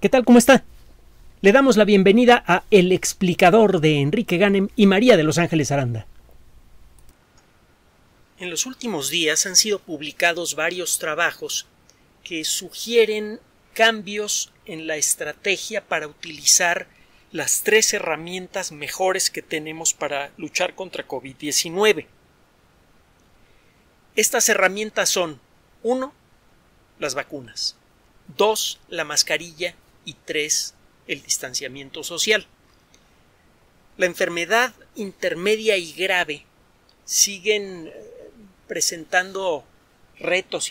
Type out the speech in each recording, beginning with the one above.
¿Qué tal? ¿Cómo está? Le damos la bienvenida a El Explicador de Enrique Ganem y María de Los Ángeles Aranda. En los últimos días han sido publicados varios trabajos que sugieren cambios en la estrategia para utilizar las 3 herramientas mejores que tenemos para luchar contra COVID-19. Estas herramientas son 1. Las vacunas, 2. La mascarilla y 3. El distanciamiento social. La enfermedad intermedia y grave siguen presentando retos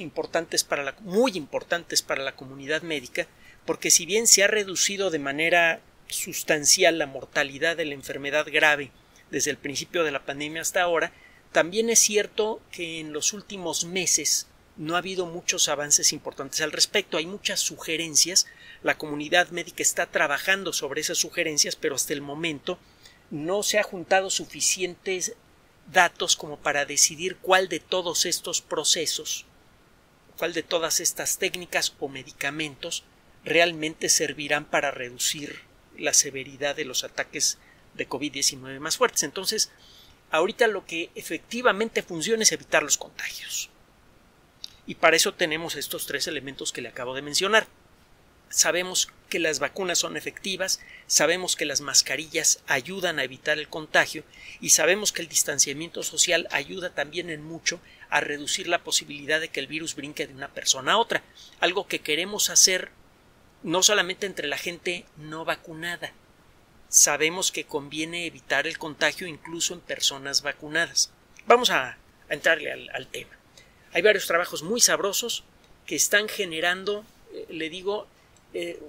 muy importantes para la comunidad médica, porque si bien se ha reducido de manera sustancial la mortalidad de la enfermedad grave desde el principio de la pandemia hasta ahora, también es cierto que en los últimos meses no ha habido muchos avances importantes al respecto. Hay muchas sugerencias, la comunidad médica está trabajando sobre esas sugerencias, pero hasta el momento no se ha juntado suficientes datos como para decidir cuál de todos estos procesos, cuál de todas estas técnicas o medicamentos realmente servirán para reducir la severidad de los ataques de COVID-19 más fuertes. Entonces, ahorita lo que efectivamente funciona es evitar los contagios. Y para eso tenemos estos 3 elementos que le acabo de mencionar. Sabemos que las vacunas son efectivas, sabemos que las mascarillas ayudan a evitar el contagio y sabemos que el distanciamiento social ayuda también en mucho a reducir la posibilidad de que el virus brinque de una persona a otra, algo que queremos hacer no solamente entre la gente no vacunada. Sabemos que conviene evitar el contagio incluso en personas vacunadas. Vamos a entrarle al tema. Hay varios trabajos muy sabrosos que están generando,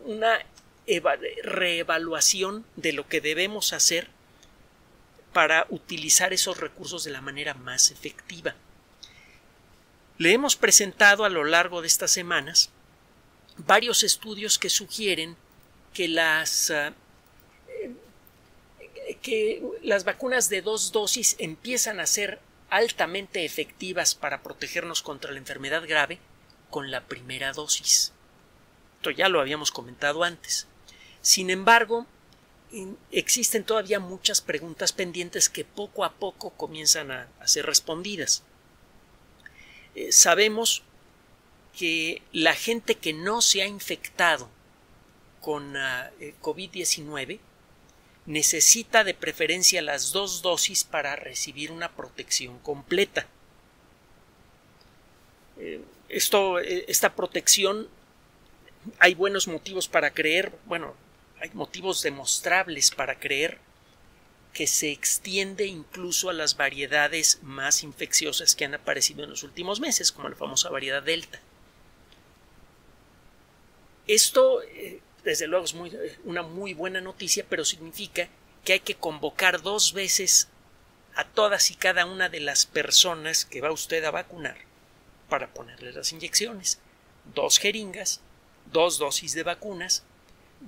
una reevaluación de lo que debemos hacer para utilizar esos recursos de la manera más efectiva. Le hemos presentado a lo largo de estas semanas varios estudios que sugieren que las vacunas de 2 dosis empiezan a ser altamente efectivas para protegernos contra la enfermedad grave con la primera dosis. Esto ya lo habíamos comentado antes. Sin embargo, existen todavía muchas preguntas pendientes que poco a poco comienzan a ser respondidas. Sabemos que la gente que no se ha infectado con COVID-19 necesita de preferencia las 2 dosis para recibir una protección completa. Esta protección, hay buenos motivos para creer, hay motivos demostrables para creer que se extiende incluso a las variedades más infecciosas que han aparecido en los últimos meses, como la famosa variedad Delta. Esto desde luego es una muy buena noticia, pero significa que hay que convocar 2 veces a todas y cada una de las personas que va usted a vacunar para ponerles las inyecciones. 2 jeringas, 2 dosis de vacunas,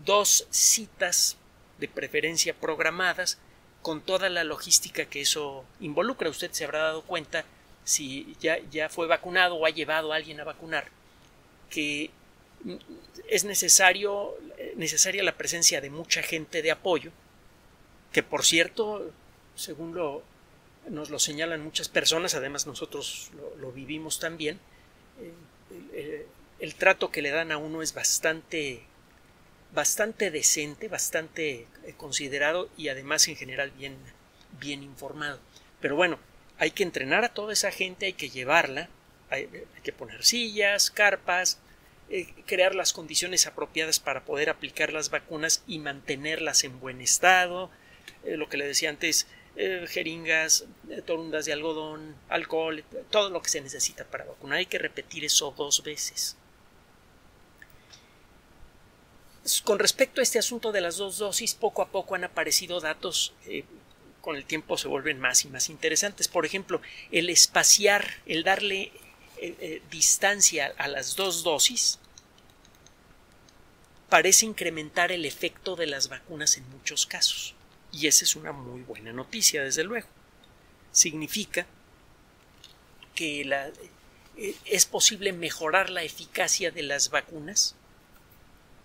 2 citas de preferencia programadas, con toda la logística que eso involucra. Usted se habrá dado cuenta, si ya fue vacunado o ha llevado a alguien a vacunar, que es necesaria la presencia de mucha gente de apoyo, que por cierto, según nos lo señalan muchas personas, además nosotros lo vivimos también, el trato que le dan a uno es bastante decente, bastante considerado y además en general bien informado. Pero bueno, hay que entrenar a toda esa gente, hay que llevarla, hay que poner sillas, carpas, crear las condiciones apropiadas para poder aplicar las vacunas y mantenerlas en buen estado. Lo que le decía antes, jeringas, torundas de algodón, alcohol, todo lo que se necesita para vacunar. Hay que repetir eso 2 veces. Con respecto a este asunto de las 2 dosis, poco a poco han aparecido datos con el tiempo se vuelven más y más interesantes. Por ejemplo, el espaciar, el darle distancia a las 2 dosis parece incrementar el efecto de las vacunas en muchos casos. Y esa es una muy buena noticia, desde luego. Significa que es posible mejorar la eficacia de las vacunas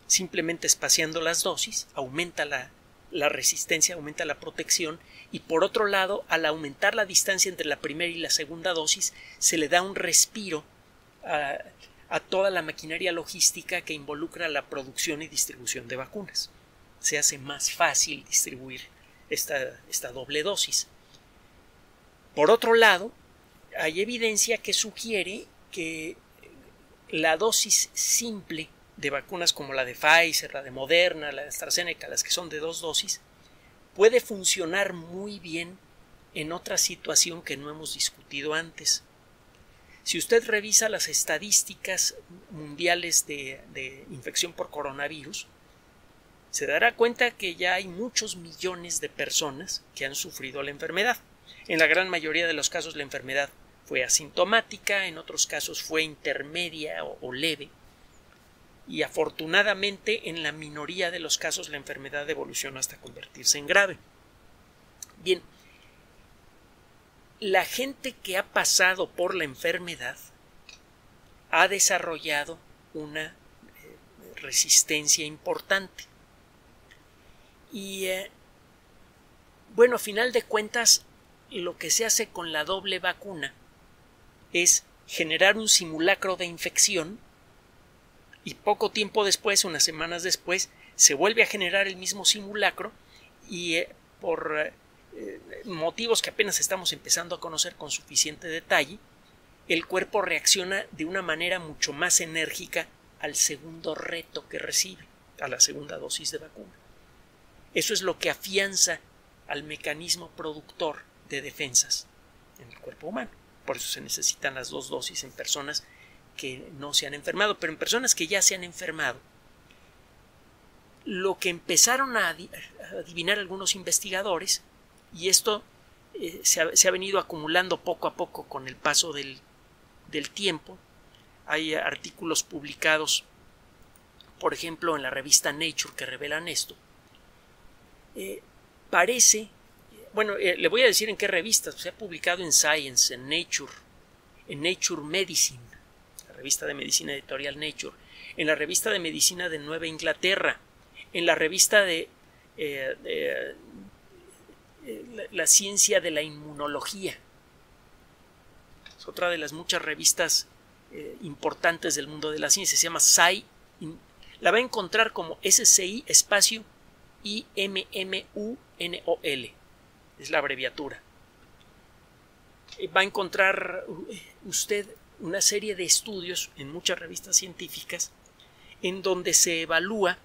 simplemente espaciando las dosis, aumenta la resistencia, aumenta la protección, y por otro lado, al aumentar la distancia entre la primera y la segunda dosis, se le da un respiro a toda la maquinaria logística que involucra la producción y distribución de vacunas. Se hace más fácil distribuir esta doble dosis. Por otro lado, hay evidencia que sugiere que la dosis simple de vacunas como la de Pfizer, la de Moderna, la de AstraZeneca, las que son de 2 dosis, puede funcionar muy bien en otra situación que no hemos discutido antes. Si usted revisa las estadísticas mundiales de infección por coronavirus, se dará cuenta que ya hay muchos millones de personas que han sufrido la enfermedad. En la gran mayoría de los casos la enfermedad fue asintomática, en otros casos fue intermedia o leve, y afortunadamente en la minoría de los casos la enfermedad evoluciona hasta convertirse en grave. Bien, la gente que ha pasado por la enfermedad ha desarrollado una resistencia importante. Y bueno, a final de cuentas, lo que se hace con la doble vacuna es generar un simulacro de infección, y poco tiempo después, unas semanas después, se vuelve a generar el mismo simulacro, y por motivos que apenas estamos empezando a conocer con suficiente detalle, el cuerpo reacciona de una manera mucho más enérgica al segundo reto que recibe, a la segunda dosis de vacuna. Eso es lo que afianza al mecanismo productor de defensas en el cuerpo humano. Por eso se necesitan las 2 dosis en personas que no se han enfermado, pero en personas que ya se han enfermado, lo que empezaron a adivinar algunos investigadores, y esto se ha venido acumulando poco a poco con el paso del tiempo. Hay artículos publicados, por ejemplo, en la revista Nature, que revelan esto. Parece, bueno, le voy a decir en qué revistas. Se ha publicado en Science, en Nature Medicine, la revista de medicina editorial Nature, en la revista de medicina de Nueva Inglaterra, en la revista de la ciencia de la inmunología. Es otra de las muchas revistas importantes del mundo de la ciencia. Se llama la va a encontrar como SCI espacio IMMUNOL, es la abreviatura. Va a encontrar usted una serie de estudios en muchas revistas científicas en donde se evalúa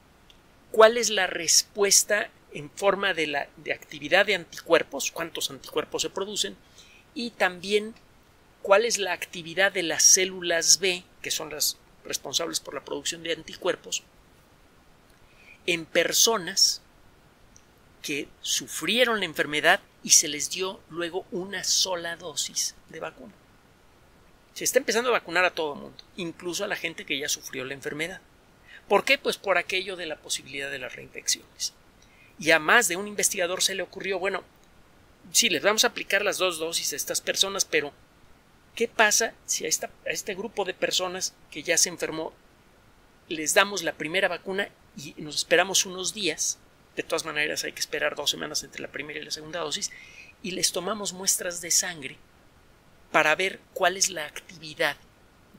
cuál es la respuesta en forma de actividad de anticuerpos, cuántos anticuerpos se producen, y también cuál es la actividad de las células B, que son las responsables por la producción de anticuerpos, en personas que sufrieron la enfermedad y se les dio luego una sola dosis de vacuna. Se está empezando a vacunar a todo el mundo, incluso a la gente que ya sufrió la enfermedad. ¿Por qué? Pues por aquello de la posibilidad de las reinfecciones. Y a más de un investigador se le ocurrió, bueno, sí, les vamos a aplicar las 2 dosis a estas personas, pero ¿qué pasa si a este grupo de personas que ya se enfermó les damos la primera vacuna y nos esperamos unos días? De todas maneras hay que esperar 2 semanas entre la primera y la segunda dosis, y les tomamos muestras de sangre para ver cuál es la actividad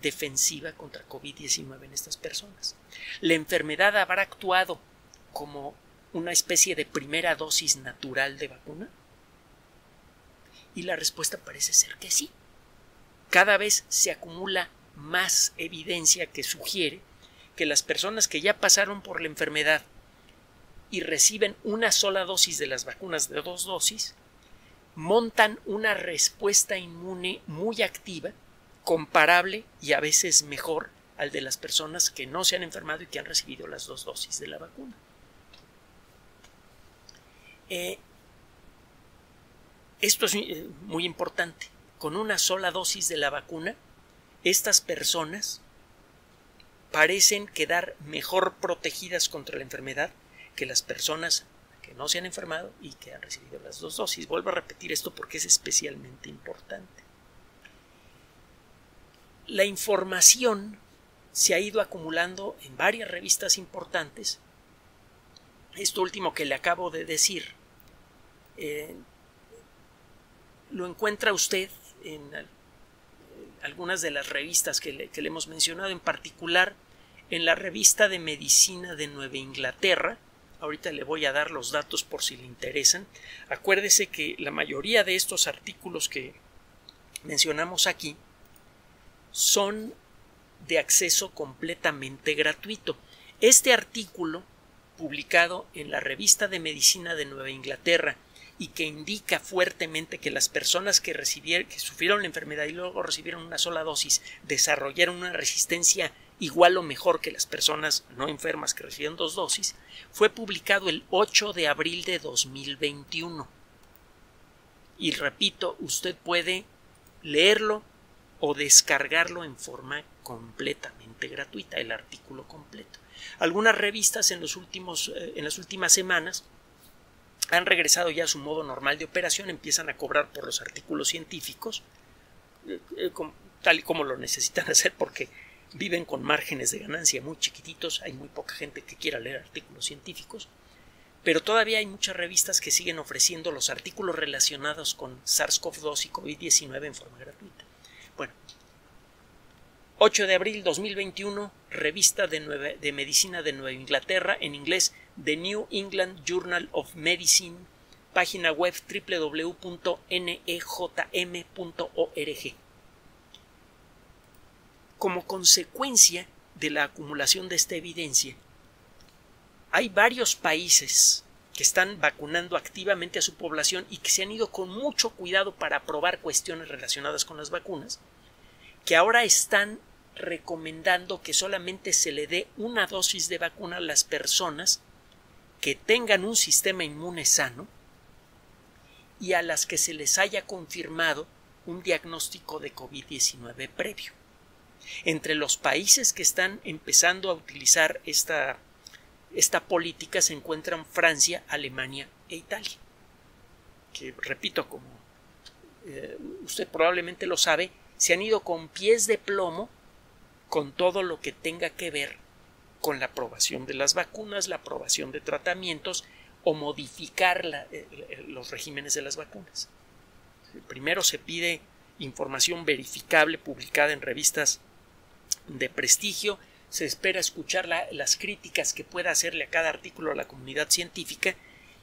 defensiva contra COVID-19 en estas personas. ¿La enfermedad habrá actuado como una especie de primera dosis natural de vacuna? Y la respuesta parece ser que sí. Cada vez se acumula más evidencia que sugiere que las personas que ya pasaron por la enfermedad y reciben una sola dosis de las vacunas de 2 dosis, montan una respuesta inmune muy activa, comparable y a veces mejor al de las personas que no se han enfermado y que han recibido las 2 dosis de la vacuna. Esto es muy importante. Con una sola dosis de la vacuna, estas personas parecen quedar mejor protegidas contra la enfermedad que las personas que no se han enfermado y que han recibido las 2 dosis. Vuelvo a repetir esto porque es especialmente importante. La información se ha ido acumulando en varias revistas importantes. Esto último que le acabo de decir lo encuentra usted en algunas de las revistas que le hemos mencionado, en particular en la revista de Medicina de Nueva Inglaterra. Ahorita le voy a dar los datos por si le interesan. Acuérdese que la mayoría de estos artículos que mencionamos aquí son de acceso completamente gratuito. Este artículo, publicado en la revista de Medicina de Nueva Inglaterra y que indica fuertemente que las personas que sufrieron la enfermedad y luego recibieron una sola dosis desarrollaron una resistencia igual o mejor que las personas no enfermas que recibieron 2 dosis, fue publicado el 8 de abril de 2021. Y repito, usted puede leerlo o descargarlo en forma completamente gratuita, el artículo completo. Algunas revistas en las últimas semanas han regresado ya a su modo normal de operación, empiezan a cobrar por los artículos científicos, tal y como lo necesitan hacer porque viven con márgenes de ganancia muy chiquititos, hay muy poca gente que quiera leer artículos científicos, pero todavía hay muchas revistas que siguen ofreciendo los artículos relacionados con SARS-CoV-2 y COVID-19 en forma gratuita. Bueno, 8 de abril 2021, revista de Medicina de Nueva Inglaterra, en inglés, The New England Journal of Medicine, página web www.nejm.org. Como consecuencia de la acumulación de esta evidencia, hay varios países que están vacunando activamente a su población y que se han ido con mucho cuidado para aprobar cuestiones relacionadas con las vacunas, que ahora están recomendando que solamente se le dé una dosis de vacuna a las personas que tengan un sistema inmune sano y a las que se les haya confirmado un diagnóstico de COVID-19 previo. Entre los países que están empezando a utilizar esta política se encuentran Francia, Alemania e Italia, que, repito, como usted probablemente lo sabe, se han ido con pies de plomo con todo lo que tenga que ver con la aprobación de las vacunas, la aprobación de tratamientos o modificar los regímenes de las vacunas. Primero se pide información verificable publicada en revistas de prestigio, se espera escuchar las críticas que pueda hacerle a cada artículo a la comunidad científica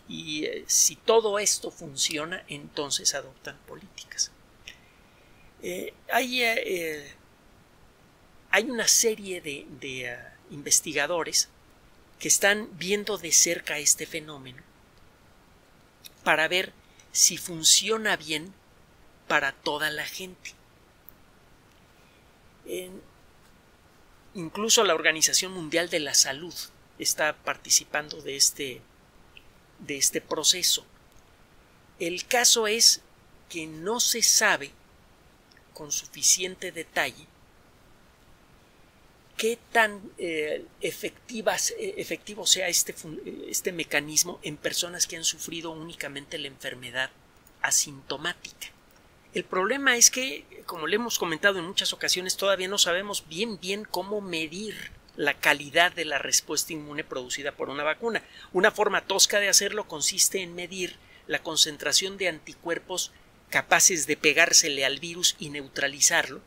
y si todo esto funciona, entonces adoptan políticas. Hay una serie de investigadores que están viendo de cerca este fenómeno para ver si funciona bien para toda la gente. Incluso la Organización Mundial de la Salud está participando de este proceso. El caso es que no se sabe con suficiente detalle qué tan efectivo sea este mecanismo en personas que han sufrido únicamente la enfermedad asintomática. El problema es que, como le hemos comentado en muchas ocasiones, todavía no sabemos bien cómo medir la calidad de la respuesta inmune producida por una vacuna. Una forma tosca de hacerlo consiste en medir la concentración de anticuerpos capaces de pegársele al virus y neutralizarlo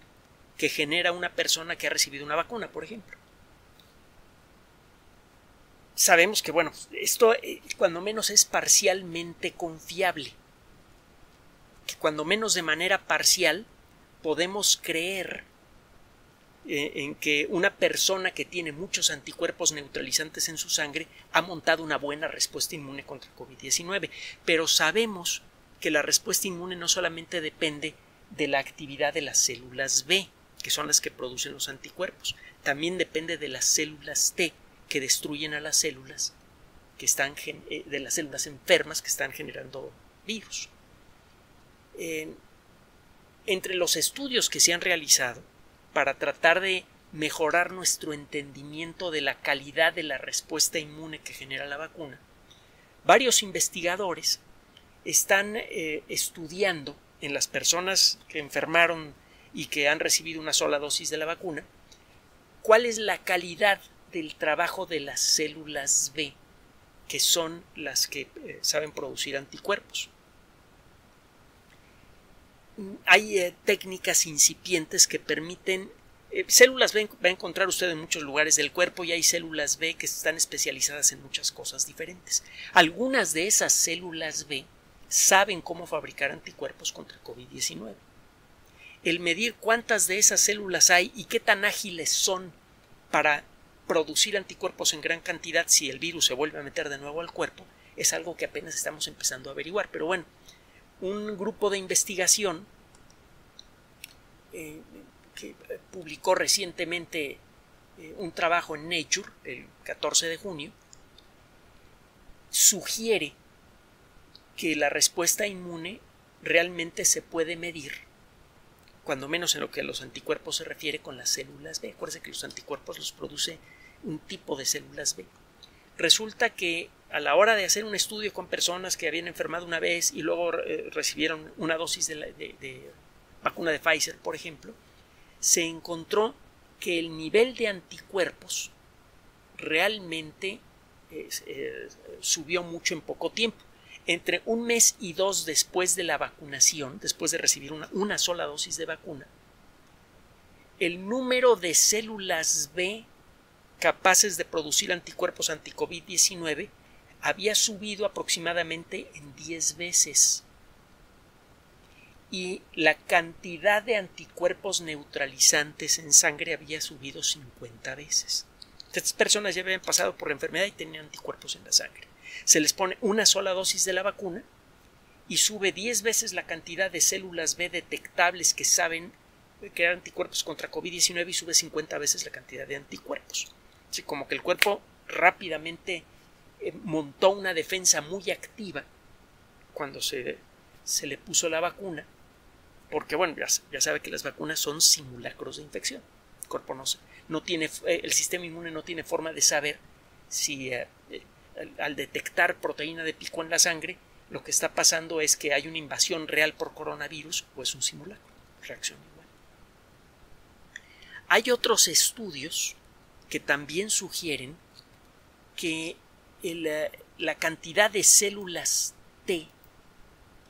que genera una persona que ha recibido una vacuna, por ejemplo. Sabemos que, esto cuando menos es parcialmente confiable, que cuando menos de manera parcial podemos creer en que una persona que tiene muchos anticuerpos neutralizantes en su sangre ha montado una buena respuesta inmune contra COVID-19, pero sabemos que la respuesta inmune no solamente depende de la actividad de las células B, que son las que producen los anticuerpos, también depende de las células T, que destruyen a las células de las células enfermas que están generando virus. Entre los estudios que se han realizado para tratar de mejorar nuestro entendimiento de la calidad de la respuesta inmune que genera la vacuna, varios investigadores están estudiando en las personas que enfermaron y que han recibido una sola dosis de la vacuna ¿Cuál es la calidad del trabajo de las células B, que son las que saben producir anticuerpos? Hay técnicas incipientes que permiten... células B va a encontrar usted en muchos lugares del cuerpo, y hay células B que están especializadas en muchas cosas diferentes. Algunas de esas células B saben cómo fabricar anticuerpos contra COVID-19. El medir cuántas de esas células hay y qué tan ágiles son para producir anticuerpos en gran cantidad si el virus se vuelve a meter de nuevo al cuerpo es algo que apenas estamos empezando a averiguar. Pero bueno, un grupo de investigación que publicó recientemente un trabajo en Nature el 14 de junio sugiere que la respuesta inmune realmente se puede medir, cuando menos en lo que a los anticuerpos se refiere, con las células B. Acuérdense que los anticuerpos los produce un tipo de células B. Resulta que a la hora de hacer un estudio con personas que habían enfermado una vez y luego recibieron una dosis de vacuna de Pfizer, por ejemplo, se encontró que el nivel de anticuerpos realmente subió mucho en poco tiempo. Entre un mes y 2 después de la vacunación, después de recibir una sola dosis de vacuna, el número de células B capaces de producir anticuerpos anti-COVID-19 había subido aproximadamente en 10 veces. Y la cantidad de anticuerpos neutralizantes en sangre había subido 50 veces. Estas personas ya habían pasado por la enfermedad y tenían anticuerpos en la sangre. Se les pone una sola dosis de la vacuna y sube 10 veces la cantidad de células B detectables que saben crear anticuerpos contra COVID-19 y sube 50 veces la cantidad de anticuerpos. Así como que el cuerpo rápidamente montó una defensa muy activa cuando se le puso la vacuna, porque bueno, ya sabe que las vacunas son simulacros de infección. El cuerpo no tiene, el sistema inmune no tiene forma de saber si al detectar proteína de pico en la sangre, lo que está pasando es que hay una invasión real por coronavirus o es un simulacro. Reacción igual. Hay otros estudios que también sugieren que la cantidad de células T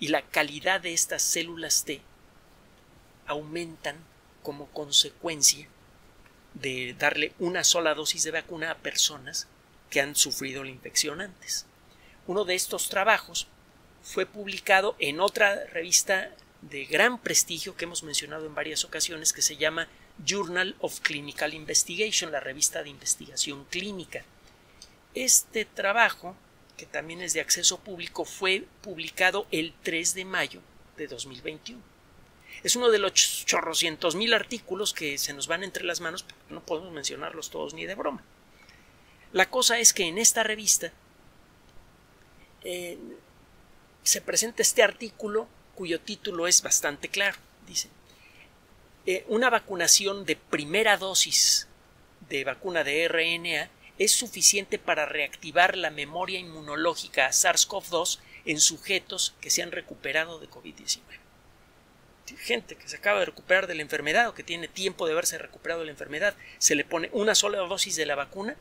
y la calidad de estas células T aumentan como consecuencia de darle una sola dosis de vacuna a personas que han sufrido la infección antes. Uno de estos trabajos fue publicado en otra revista de gran prestigio que hemos mencionado en varias ocasiones, que se llama Journal of Clinical Investigation, la revista de investigación clínica. Este trabajo, que también es de acceso público, fue publicado el 3 de mayo de 2021. Es uno de los chorrocientos mil artículos que se nos van entre las manos, porque no podemos mencionarlos todos ni de broma. La cosa es que en esta revista se presenta este artículo cuyo título es bastante claro. Dice: una vacunación de primera dosis de vacuna de RNA es suficiente para reactivar la memoria inmunológica a SARS-CoV-2 en sujetos que se han recuperado de COVID-19. Gente que se acaba de recuperar de la enfermedad o que tiene tiempo de haberse recuperado de la enfermedad, se le pone una sola dosis de la vacuna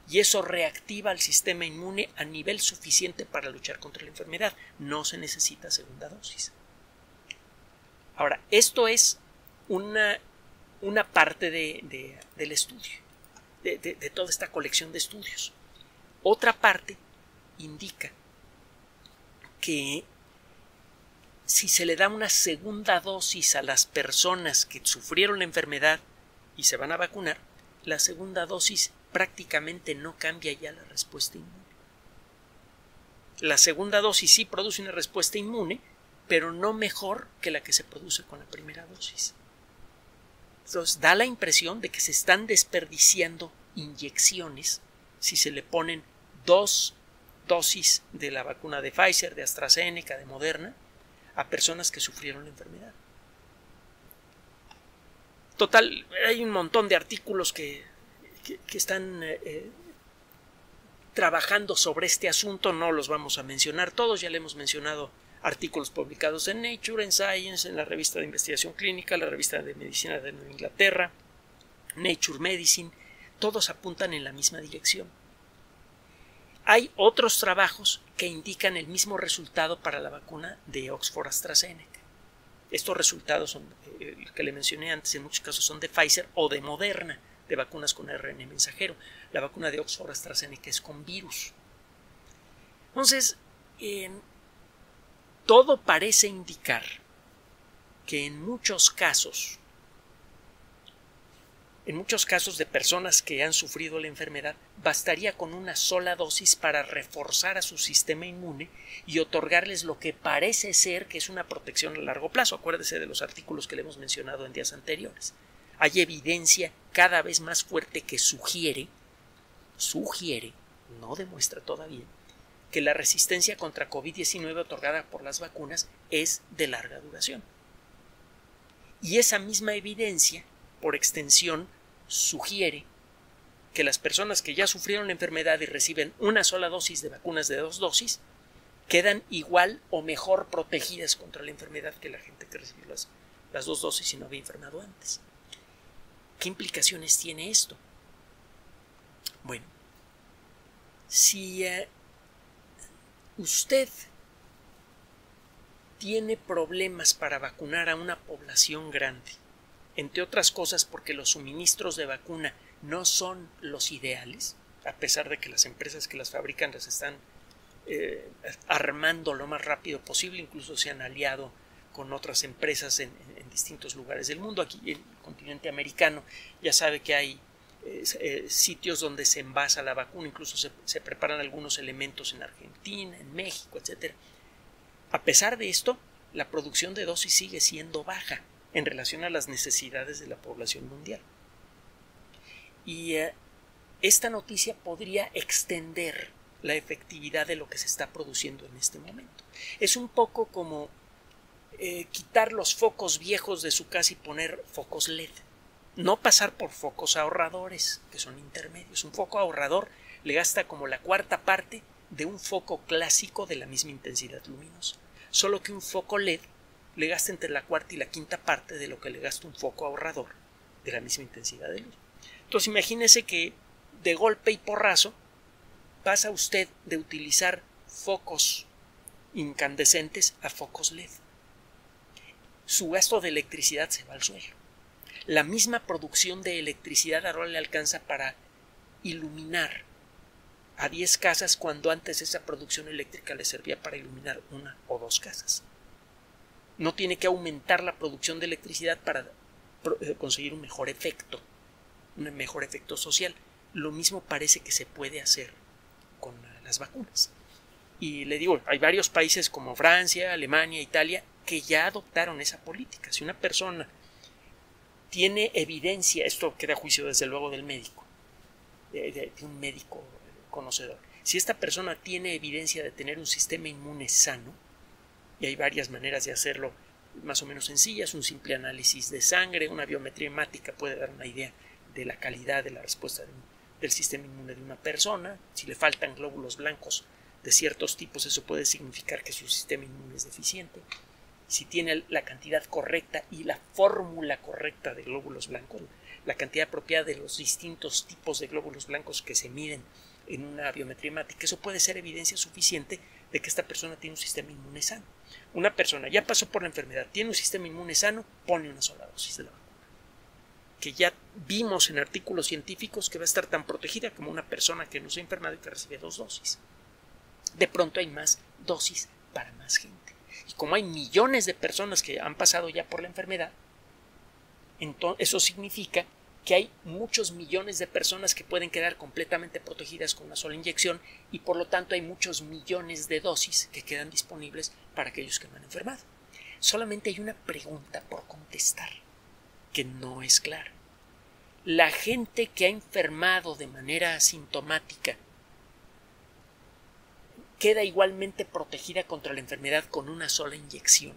y eso reactiva el sistema inmune a nivel suficiente para luchar contra la enfermedad. No se necesita segunda dosis. Ahora, esto es una parte del estudio, de toda esta colección de estudios. Otra parte indica que si se le da una segunda dosis a las personas que sufrieron la enfermedad y se van a vacunar, la segunda dosis prácticamente no cambia ya la respuesta inmune. La segunda dosis sí produce una respuesta inmune, pero no mejor que la que se produce con la primera dosis. Entonces da la impresión de que se están desperdiciando inyecciones si se le ponen 2 dosis de la vacuna de Pfizer, de AstraZeneca, de Moderna, a personas que sufrieron la enfermedad. Total, hay un montón de artículos que están trabajando sobre este asunto. No los vamos a mencionar todos, ya le hemos mencionado artículos publicados en Nature, en Science, en la revista de investigación clínica, la revista de medicina de Nueva Inglaterra, Nature Medicine, todos apuntan en la misma dirección. Hay otros trabajos que indican el mismo resultado para la vacuna de Oxford AstraZeneca. Estos resultados son, que le mencioné antes, en muchos casos son de Pfizer o de Moderna, de vacunas con ARN mensajero. La vacuna de Oxford AstraZeneca es con virus. Entonces, todo parece indicar que en muchos casos de personas que han sufrido la enfermedad, bastaría con una sola dosis para reforzar a su sistema inmune y otorgarles lo que parece ser que es una protección a largo plazo. Acuérdese de los artículos que le hemos mencionado en días anteriores. Hay evidencia cada vez más fuerte que sugiere, no demuestra todavía, que la resistencia contra COVID-19 otorgada por las vacunas es de larga duración. Y esa misma evidencia, por extensión, sugiere que las personas que ya sufrieron la enfermedad y reciben una sola dosis de vacunas de 2 dosis quedan igual o mejor protegidas contra la enfermedad que la gente que recibió las 2 dosis y no había enfermado antes. ¿Qué implicaciones tiene esto? Bueno, si usted tiene problemas para vacunar a una población grande, entre otras cosas porque los suministros de vacuna no son los ideales, a pesar de que las empresas que las fabrican las están armando lo más rápido posible, incluso se han aliado con otras empresas en distintos lugares del mundo. Aquí en el continente americano ya sabe que hay sitios donde se envasa la vacuna, incluso se preparan algunos elementos en Argentina, en México, etc. A pesar de esto, la producción de dosis sigue siendo baja en relación a las necesidades de la población mundial. Y esta noticia podría extender la efectividad de lo que se está produciendo en este momento. Es un poco como quitar los focos viejos de su casa y poner focos LED. No pasar por focos ahorradores, que son intermedios. Un foco ahorrador le gasta como la cuarta parte de un foco clásico de la misma intensidad luminosa. Solo que un foco LED le gasta entre la cuarta y la quinta parte de lo que le gasta un foco ahorrador de la misma intensidad de luz. Entonces imagínese que de golpe y porrazo pasa usted de utilizar focos incandescentes a focos LED. Su gasto de electricidad se va al suelo. La misma producción de electricidad ahora le alcanza para iluminar a 10 casas cuando antes esa producción eléctrica le servía para iluminar 1 o 2 casas. No tiene que aumentar la producción de electricidad para conseguir un mejor efecto social. Lo mismo parece que se puede hacer con las vacunas. Y le digo, hay varios países como Francia, Alemania, Italia, que ya adoptaron esa política. Si una persona tiene evidencia, esto queda a juicio desde luego del médico, de un médico conocedor. Si esta persona tiene evidencia de tener un sistema inmune sano, y hay varias maneras de hacerlo más o menos sencillas, un simple análisis de sangre, una biometría hemática puede dar una idea de la calidad de la respuesta del sistema inmune de una persona. Si le faltan glóbulos blancos de ciertos tipos, eso puede significar que su sistema inmune es deficiente. Si tiene la cantidad correcta y la fórmula correcta de glóbulos blancos, la cantidad apropiada de los distintos tipos de glóbulos blancos que se miden en una biometría hemática, eso puede ser evidencia suficiente de que esta persona tiene un sistema inmune sano. Una persona ya pasó por la enfermedad, tiene un sistema inmune sano, pone una sola dosis de la vacuna, que ya vimos en artículos científicos que va a estar tan protegida como una persona que no se ha enfermado y que recibe 2 dosis. De pronto hay más dosis para más gente. Y como hay millones de personas que han pasado ya por la enfermedad, entonces eso significa que hay muchos millones de personas que pueden quedar completamente protegidas con una sola inyección y por lo tanto hay muchos millones de dosis que quedan disponibles para aquellos que no han enfermado. Solamente hay una pregunta por contestar que no es clara. La gente que ha enfermado de manera asintomática queda igualmente protegida contra la enfermedad con una sola inyección.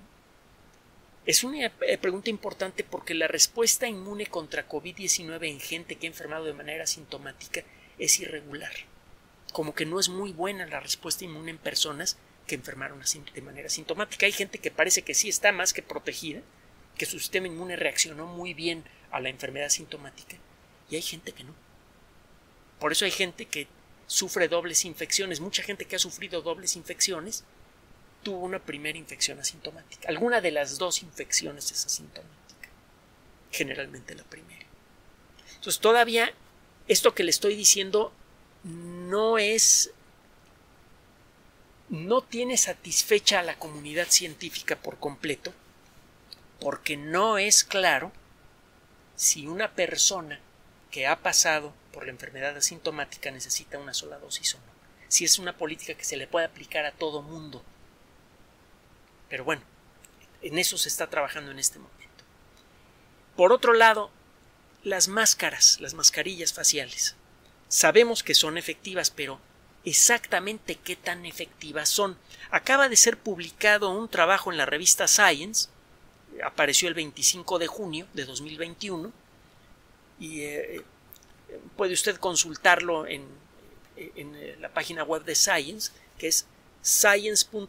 Es una pregunta importante porque la respuesta inmune contra COVID-19 en gente que ha enfermado de manera asintomática es irregular. Como que no es muy buena la respuesta inmune en personas que enfermaron de manera asintomática. Hay gente que parece que sí está más que protegida, que su sistema inmune reaccionó muy bien a la enfermedad asintomática, y hay gente que no. Por eso hay gente que sufre dobles infecciones. Mucha gente que ha sufrido dobles infecciones tuvo una primera infección asintomática. Alguna de las dos infecciones es asintomática. Generalmente la primera. Entonces todavía esto que le estoy diciendo no tiene satisfecha a la comunidad científica por completo, porque no es claro si una persona que ha pasado por la enfermedad asintomática necesita una sola dosis o no. Si es una política que se le puede aplicar a todo mundo. Pero bueno, en eso se está trabajando en este momento. Por otro lado, las mascarillas faciales. Sabemos que son efectivas, pero exactamente qué tan efectivas son. Acaba de ser publicado un trabajo en la revista Science, apareció el 25 de junio de 2021, y puede usted consultarlo en la página web de Science, que es sciencemag.org.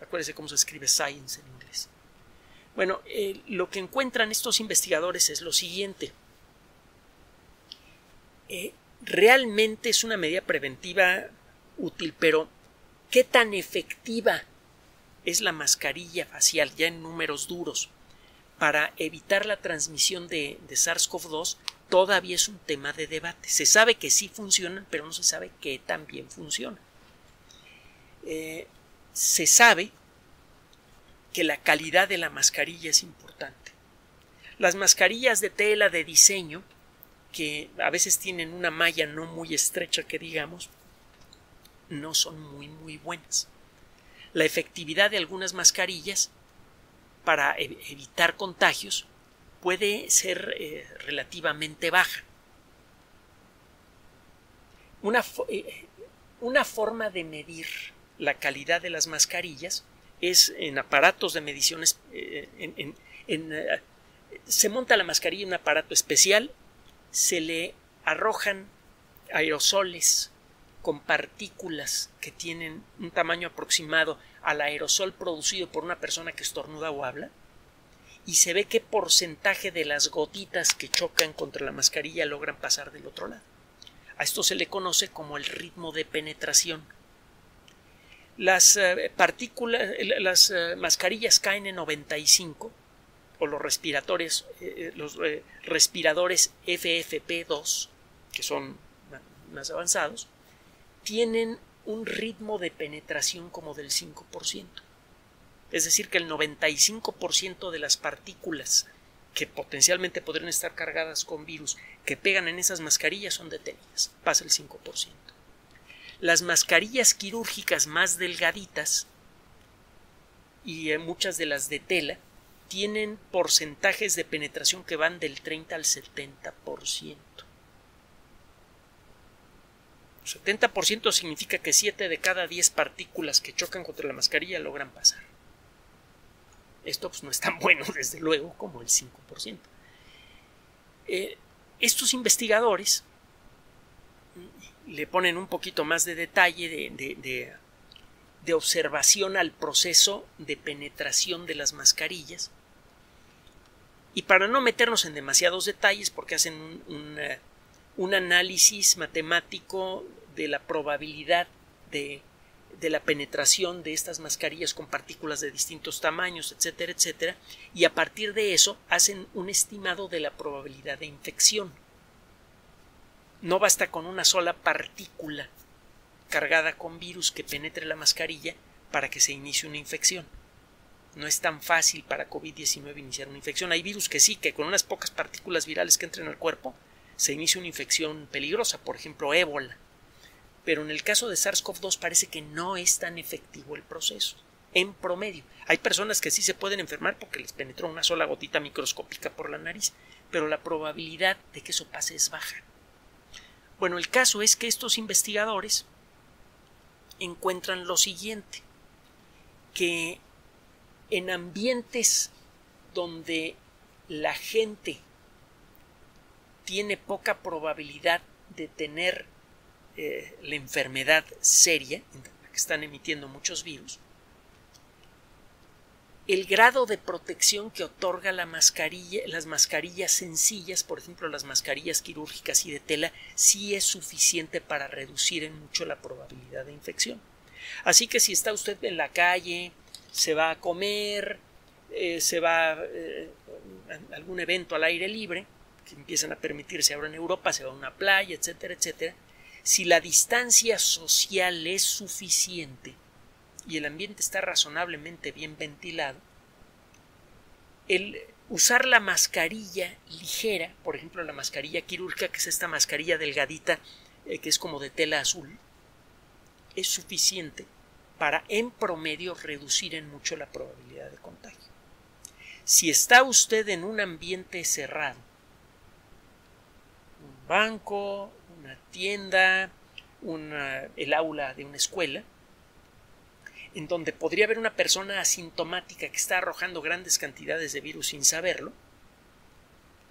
Acuérdese cómo se escribe Science en inglés. Bueno, lo que encuentran estos investigadores es lo siguiente. Realmente es una medida preventiva útil, pero ¿qué tan efectiva es la mascarilla facial ya en números duros para evitar la transmisión de SARS-CoV-2? Todavía es un tema de debate. Se sabe que sí funcionan, pero no se sabe qué tan bien funcionan. Se sabe que la calidad de la mascarilla es importante. Las mascarillas de tela de diseño, que a veces tienen una malla no muy estrecha que digamos, no son muy buenas. La efectividad de algunas mascarillas para evitar contagios puede ser relativamente baja. Una forma de medir la calidad de las mascarillas es en aparatos de mediciones. Se monta la mascarilla en un aparato especial, se le arrojan aerosoles con partículas que tienen un tamaño aproximado al aerosol producido por una persona que estornuda o habla, y se ve qué porcentaje de las gotitas que chocan contra la mascarilla logran pasar del otro lado. A esto se le conoce como el ritmo de penetración. Las mascarillas KN95 o los respiradores FFP2, que son más avanzados, tienen un ritmo de penetración como del 5%. Es decir, que el 95% de las partículas que potencialmente podrían estar cargadas con virus que pegan en esas mascarillas son detenidas. Pasa el 5%. Las mascarillas quirúrgicas más delgaditas y muchas de las de tela tienen porcentajes de penetración que van del 30 al 70%. 70% significa que 7 de cada 10 partículas que chocan contra la mascarilla logran pasar. Esto pues no es tan bueno, desde luego, como el 5%. Estos investigadores le ponen un poquito más de detalle de observación al proceso de penetración de las mascarillas. Y para no meternos en demasiados detalles, porque hacen un análisis matemático de la probabilidad de la penetración de estas mascarillas con partículas de distintos tamaños, etcétera, etcétera, y a partir de eso hacen un estimado de la probabilidad de infección. No basta con una sola partícula cargada con virus que penetre la mascarilla para que se inicie una infección. No es tan fácil para COVID-19 iniciar una infección. Hay virus que sí, que con unas pocas partículas virales que entren al cuerpo se inicia una infección peligrosa, por ejemplo ébola. Pero en el caso de SARS-CoV-2 parece que no es tan efectivo el proceso. En promedio, hay personas que sí se pueden enfermar porque les penetró una sola gotita microscópica por la nariz, pero la probabilidad de que eso pase es baja. Bueno, el caso es que estos investigadores encuentran lo siguiente, que en ambientes donde la gente tiene poca probabilidad de tener la enfermedad seria, en la que están emitiendo muchos virus, el grado de protección que otorga la mascarilla, las mascarillas sencillas, por ejemplo las mascarillas quirúrgicas y de tela, sí es suficiente para reducir en mucho la probabilidad de infección. Así que si está usted en la calle, se va a comer, se va a algún evento al aire libre, que empiezan a permitirse ahora en Europa, se va a una playa, etcétera, etcétera, si la distancia social es suficiente y el ambiente está razonablemente bien ventilado, el usar la mascarilla ligera, por ejemplo la mascarilla quirúrgica, que es esta mascarilla delgadita que es como de tela azul, es suficiente para en promedio reducir en mucho la probabilidad de contagio. Si está usted en un ambiente cerrado, un banco, una tienda, el aula de una escuela, en donde podría haber una persona asintomática que está arrojando grandes cantidades de virus sin saberlo,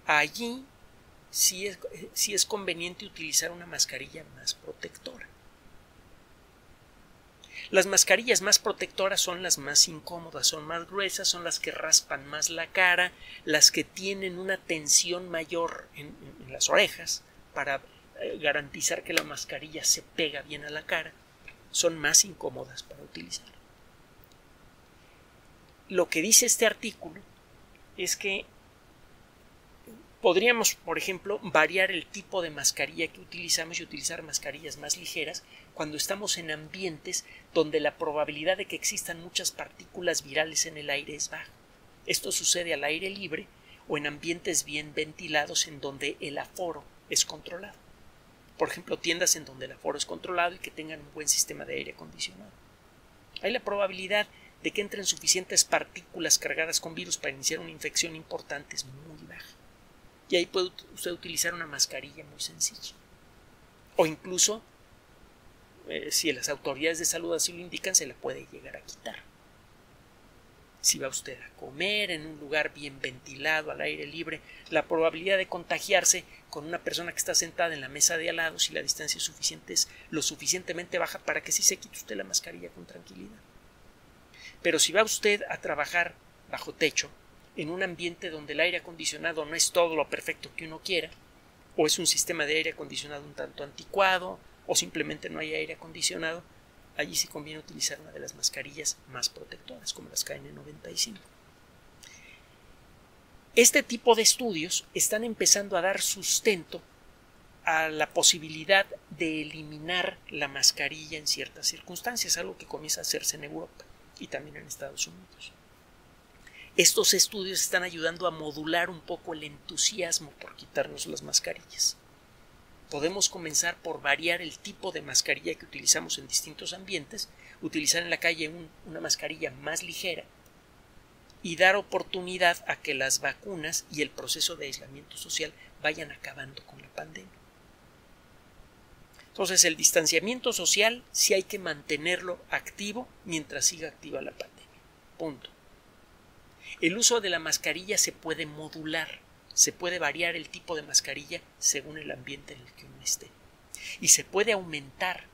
allí sí es conveniente utilizar una mascarilla más protectora. Las mascarillas más protectoras son las más incómodas, son más gruesas, son las que raspan más la cara, las que tienen una tensión mayor en las orejas para garantizar que la mascarilla se pega bien a la cara, son más incómodas para utilizar. Lo que dice este artículo es que podríamos, por ejemplo, variar el tipo de mascarilla que utilizamos y utilizar mascarillas más ligeras cuando estamos en ambientes donde la probabilidad de que existan muchas partículas virales en el aire es baja. Esto sucede al aire libre o en ambientes bien ventilados en donde el aforo es controlado. Por ejemplo, tiendas en donde el aforo es controlado y que tengan un buen sistema de aire acondicionado. Hay la probabilidad de que entren suficientes partículas cargadas con virus para iniciar una infección importante es muy baja. Y ahí puede usted utilizar una mascarilla muy sencilla. O incluso, si las autoridades de salud así lo indican, se la puede llegar a quitar. Si va usted a comer en un lugar bien ventilado, al aire libre, la probabilidad de contagiarse con una persona que está sentada en la mesa de al lado, si la distancia es suficiente, es lo suficientemente baja para que sí se quite usted la mascarilla con tranquilidad. Pero si va usted a trabajar bajo techo, en un ambiente donde el aire acondicionado no es todo lo perfecto que uno quiera, o es un sistema de aire acondicionado un tanto anticuado, o simplemente no hay aire acondicionado, allí sí conviene utilizar una de las mascarillas más protectoras, como las KN95. Este tipo de estudios están empezando a dar sustento a la posibilidad de eliminar la mascarilla en ciertas circunstancias, algo que comienza a hacerse en Europa y también en Estados Unidos. Estos estudios están ayudando a modular un poco el entusiasmo por quitarnos las mascarillas. Podemos comenzar por variar el tipo de mascarilla que utilizamos en distintos ambientes, utilizar en la calle una mascarilla más ligera y dar oportunidad a que las vacunas y el proceso de aislamiento social vayan acabando con la pandemia. Entonces, el distanciamiento social sí hay que mantenerlo activo mientras siga activa la pandemia. Punto. El uso de la mascarilla se puede modular, se puede variar el tipo de mascarilla según el ambiente en el que uno esté. Y se puede aumentar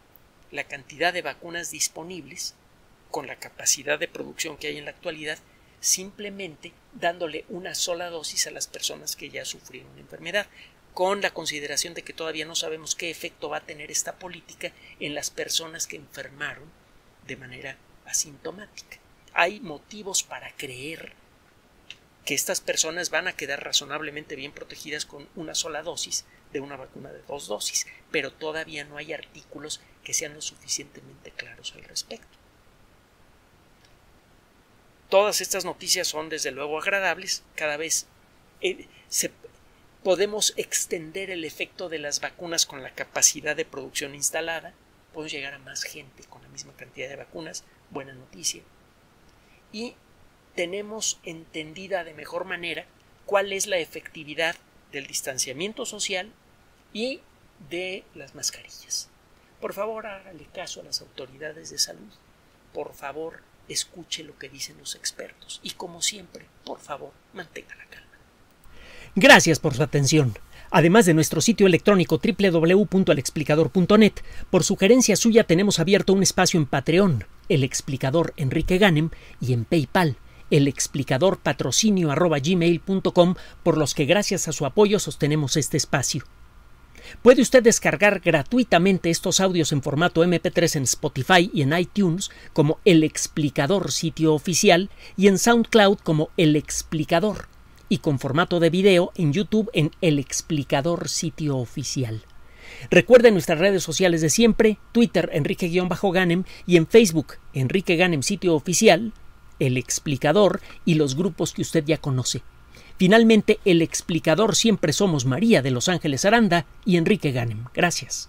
la cantidad de vacunas disponibles con la capacidad de producción que hay en la actualidad, simplemente dándole una sola dosis a las personas que ya sufrieron la enfermedad, con la consideración de que todavía no sabemos qué efecto va a tener esta política en las personas que enfermaron de manera asintomática. Hay motivos para creer que estas personas van a quedar razonablemente bien protegidas con una sola dosis de una vacuna de 2 dosis, pero todavía no hay artículos que sean lo suficientemente claros al respecto. Todas estas noticias son desde luego agradables. Cada vez podemos extender el efecto de las vacunas con la capacidad de producción instalada. Podemos llegar a más gente con la misma cantidad de vacunas. Buena noticia. Y tenemos entendida de mejor manera cuál es la efectividad del distanciamiento social y de las mascarillas. Por favor, hágale caso a las autoridades de salud. Por favor, escuche lo que dicen los expertos. Y como siempre, por favor, mantenga la calma. Gracias por su atención. Además de nuestro sitio electrónico www.alexplicador.net, por sugerencia suya tenemos abierto un espacio en Patreon, El Explicador Enrique Ganem, y en PayPal, elexplicadorpatrocinio@gmail.com, por los que gracias a su apoyo sostenemos este espacio. Puede usted descargar gratuitamente estos audios en formato MP3 en Spotify y en iTunes como El Explicador sitio oficial y en SoundCloud como El Explicador, y con formato de video en YouTube en El Explicador sitio oficial. Recuerde nuestras redes sociales de siempre: Twitter Enrique-Ganem y en Facebook Enrique Ganem sitio oficial, El Explicador y los grupos que usted ya conoce. Finalmente, El Explicador siempre somos María de Los Ángeles Aranda y Enrique Ganem. Gracias.